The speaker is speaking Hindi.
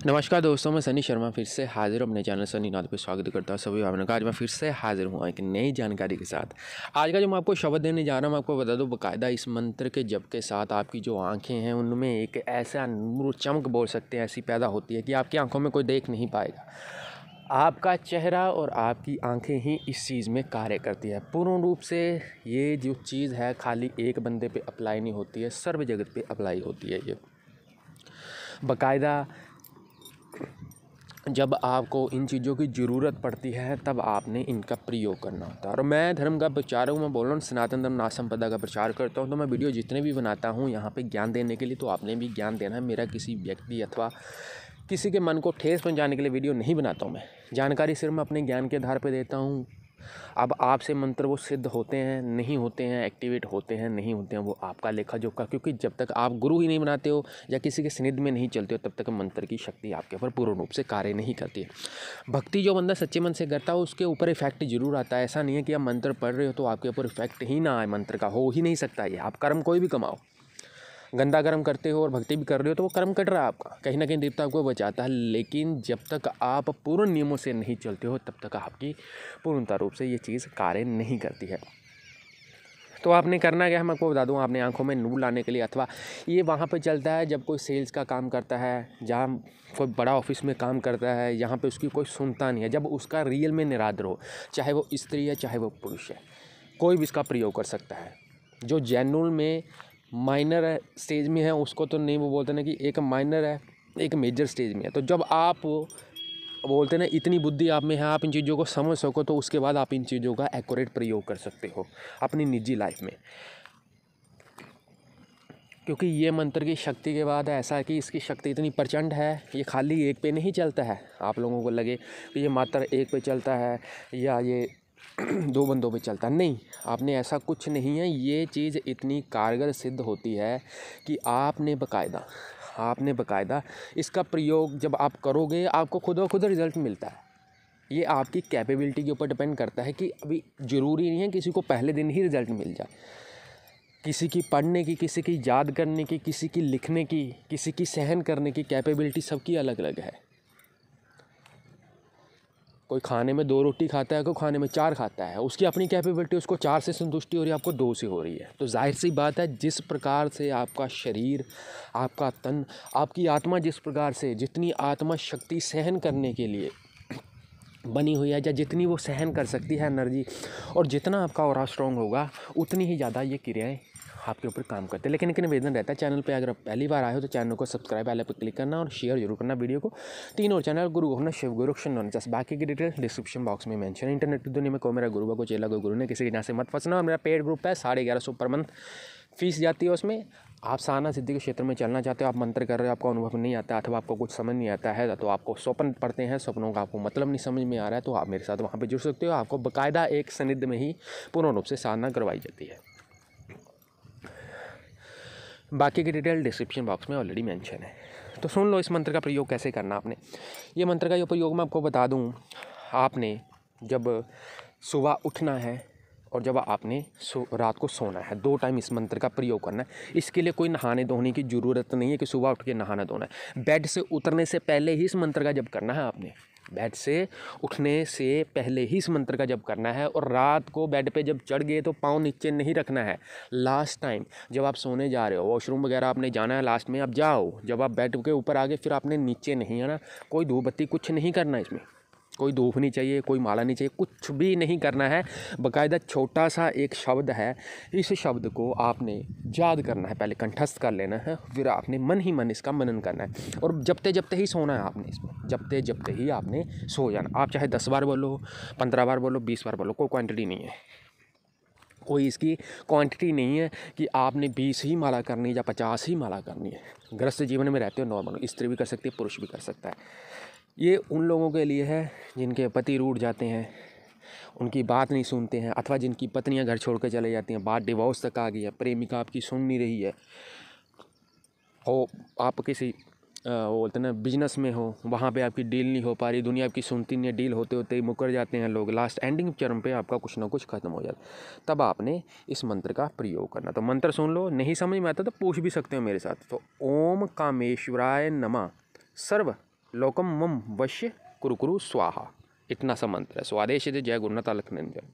नमस्कार दोस्तों, मैं सनी शर्मा फिर से हाजिर हूँ अपने चैनल सनी नाथ पे स्वागत करता हूँ सभी भावना का। आज मैं फिर से हाजिर हूँ एक नई जानकारी के साथ। आज का जो मैं आपको शब्द देने जा रहा हूँ, मैं आपको बता दूँ बाकायदा इस मंत्र के जप के साथ आपकी जो आंखें हैं उनमें एक ऐसा नूर चमक बोल सकते हैं ऐसी पैदा होती है कि आपकी आंखों में कोई देख नहीं पाएगा। आपका चेहरा और आपकी आंखें ही इस चीज़ में कार्य करती है पूर्ण रूप से। ये जो चीज़ है खाली एक बंदे पे अप्लाई नहीं होती है, सर्व जगत पे अप्लाई होती है। ये बाकायदा जब आपको इन चीज़ों की ज़रूरत पड़ती है तब आपने इनका प्रयोग करना होता है। और मैं धर्म का प्रचारक हूँ, मैं बोल रहा हूँ सनातन धर्म नाथ संपदा का प्रचार करता हूँ। तो मैं वीडियो जितने भी बनाता हूँ यहाँ पे ज्ञान देने के लिए, तो आपने भी ज्ञान देना है। मेरा किसी व्यक्ति अथवा किसी के मन को ठेस पहुँचाने के लिए वीडियो नहीं बनाता हूँ। मैं जानकारी सिर्फ मैं अपने ज्ञान के आधार पर देता हूँ। अब आपसे मंत्र वो सिद्ध होते हैं नहीं होते हैं, एक्टिवेट होते हैं नहीं होते हैं, वो आपका लेखा जोखा, क्योंकि जब तक आप गुरु ही नहीं बनाते हो या किसी के सानिध्य में नहीं चलते हो तब तक मंत्र की शक्ति आपके ऊपर पूर्ण रूप से कार्य नहीं करती है। भक्ति जो बंदा सच्चे मन से करता है उसके ऊपर इफेक्ट जरूर आता है। ऐसा नहीं है कि आप मंत्र पढ़ रहे हो तो आपके ऊपर इफेक्ट ही ना आए, मंत्र का हो ही नहीं सकता। ये आप कर्म कोई भी कमाओ, गंदा कर्म करते हो और भक्ति भी कर रहे हो तो वो कर्म कट रहा है आपका, कहीं ना कहीं देवता आपको बचाता है। लेकिन जब तक आप पूर्ण नियमों से नहीं चलते हो तब तक आपकी पूर्णता रूप से ये चीज़ कार्य नहीं करती है। तो आपने करना क्या है मैं आपको बता दूं। आपने आंखों में नूर लाने के लिए, अथवा ये वहाँ पे चलता है जब कोई सेल्स का काम करता है, जहाँ कोई बड़ा ऑफिस में काम करता है, यहाँ पे उसकी कोई सुनता नहीं है, जब उसका रियल में निरादर हो, चाहे वो स्त्री है चाहे वो पुरुष है, कोई भी इसका प्रयोग कर सकता है। जो जेनुअल में माइनर स्टेज में है उसको तो नहीं, वो बोलते ना कि एक माइनर है एक मेजर स्टेज में है। तो जब आप बोलते हैं ना इतनी बुद्धि आप में है, आप इन चीज़ों को समझ सको, तो उसके बाद आप इन चीज़ों का एक्यूरेट प्रयोग कर सकते हो अपनी निजी लाइफ में। क्योंकि ये मंत्र की शक्ति के बाद ऐसा है कि इसकी शक्ति इतनी प्रचंड है, ये खाली एक पे नहीं चलता है। आप लोगों को लगे कि ये मात्र एक पे चलता है या ये दो बंदों पे चलता है, नहीं, आपने ऐसा कुछ नहीं है। ये चीज़ इतनी कारगर सिद्ध होती है कि आपने बाकायदा इसका प्रयोग जब आप करोगे आपको खुद ब खुद रिजल्ट मिलता है। ये आपकी कैपेबिलिटी के ऊपर डिपेंड करता है कि अभी ज़रूरी नहीं है किसी को पहले दिन ही रिजल्ट मिल जाए। किसी की पढ़ने की, किसी की याद करने की, किसी की लिखने की, किसी की सहन करने की कैपेबिलिटी सबकी अलग अलग है। कोई खाने में 2 रोटी खाता है, कोई खाने में 4 खाता है, उसकी अपनी कैपेबिलिटी, उसको 4 से संतुष्टि हो रही है, आपको 2 से हो रही है। तो जाहिर सी बात है जिस प्रकार से आपका शरीर, आपका तन, आपकी आत्मा, जिस प्रकार से जितनी आत्मा शक्ति सहन करने के लिए बनी हुई है या जितनी वो सहन कर सकती है एनर्जी, और जितना आपका ऑरा स्ट्रॉन्ग होगा उतनी ही ज़्यादा ये क्रियाएँ आपके ऊपर काम करते हैं। लेकिन एक निवेदन रहता है, चैनल पे अगर आप पहली बार आए हो तो चैनल को सब्सक्राइब वाले पर क्लिक करना और शेयर जरूर करना वीडियो को। 3 और चैनल गुरु होना शिव गुरु जस्ट, बाकी की डिटेल डिस्क्रिप्शन बॉक्स में मेंशन। इंटरनेट की दुनिया में को मेरा गुरु को चेला को गुरु ने किसी के यहाँ से मत फंसना। और मेरा पेड ग्रुप है 1150 पर मंथ फीस जाती है। उसमें आप साधना सिद्धि के क्षेत्र में चलना चाहते हो, आप मंत्र कर रहे हो, आपको अनुभव नहीं आता अथवा आपको कुछ समझ नहीं आता है, तो आपको स्वप्न पढ़ते हैं, स्वप्नों का आपको मतलब नहीं समझ में आ रहा है, तो आप मेरे साथ वहाँ पे जुड़ सकते हो। आपको बाकायदा एक सानिध्य में ही पूर्ण रूप से साधना करवाई जाती है। बाकी की डिटेल डिस्क्रिप्शन बॉक्स में ऑलरेडी मेंशन है। तो सुन लो इस मंत्र का प्रयोग कैसे करना आपने। ये मंत्र का जो प्रयोग मैं आपको बता दूँ, आपने जब सुबह उठना है और जब आपने रात को सोना है, 2 टाइम इस मंत्र का प्रयोग करना है। इसके लिए कोई नहाने धोने की ज़रूरत नहीं है कि सुबह उठ के नहाना धोना है। बेड से उतरने से पहले ही इस मंत्र का जप करना है आपने। बेड से उठने से पहले ही इस मंत्र का जप करना है। और रात को बेड पे जब चढ़ गए तो पाँव नीचे नहीं रखना है। लास्ट टाइम जब आप सोने जा रहे हो, वॉशरूम वगैरह आपने जाना है, लास्ट में आप जाओ, जब आप बेड के ऊपर आ गए फिर आपने नीचे नहीं आना। कोई धूप बत्ती कुछ नहीं करना, इसमें कोई धूप नहीं चाहिए, कोई माला नहीं चाहिए, कुछ भी नहीं करना है। बाकायदा छोटा सा एक शब्द है, इस शब्द को आपने याद करना है, पहले कंठस्थ कर लेना है, फिर आपने मन ही मन इसका मनन करना है। और जपते जपते ही सोना है आपने, इसमें जपते जपते ही आपने सो जाना। आप चाहे 10 बार बोलो, 15 बार बोलो, 20 बार बोलो, कोई क्वांटिटी नहीं है, कोई इसकी क्वांटिटी नहीं है कि आपने 20 ही माला करनी है या 50 ही माला करनी है। गृहस्थ जीवन में रहते हो नॉर्मल, स्त्री भी कर सकती है, पुरुष भी कर सकता है। ये उन लोगों के लिए है जिनके पति रूठ जाते हैं, उनकी बात नहीं सुनते हैं, अथवा जिनकी पत्नियां घर छोड़ कर चले जाती हैं, बात डिवोर्स तक आ गई है, प्रेमिका आपकी सुन नहीं रही है, हो आप किसी बोलते ना बिजनेस में हो, वहाँ पे आपकी डील नहीं हो पा रही, दुनिया आपकी सुनती नहीं है, डील होते होते ही मुकर जाते हैं लोग, लास्ट एंडिंग चरम पे आपका कुछ ना कुछ खत्म हो जाता, तब आपने इस मंत्र का प्रयोग करना। तो मंत्र सुन लो, नहीं समझ में आता तो पूछ भी सकते हो मेरे साथ। तो ओम कामेश्वराय नमः सर्व लोकम मम वश्य कुरु कुरु स्वाहा, इतना सा मंत्र है। स्वादेश जय गुरुनाथ अलख निरंजन।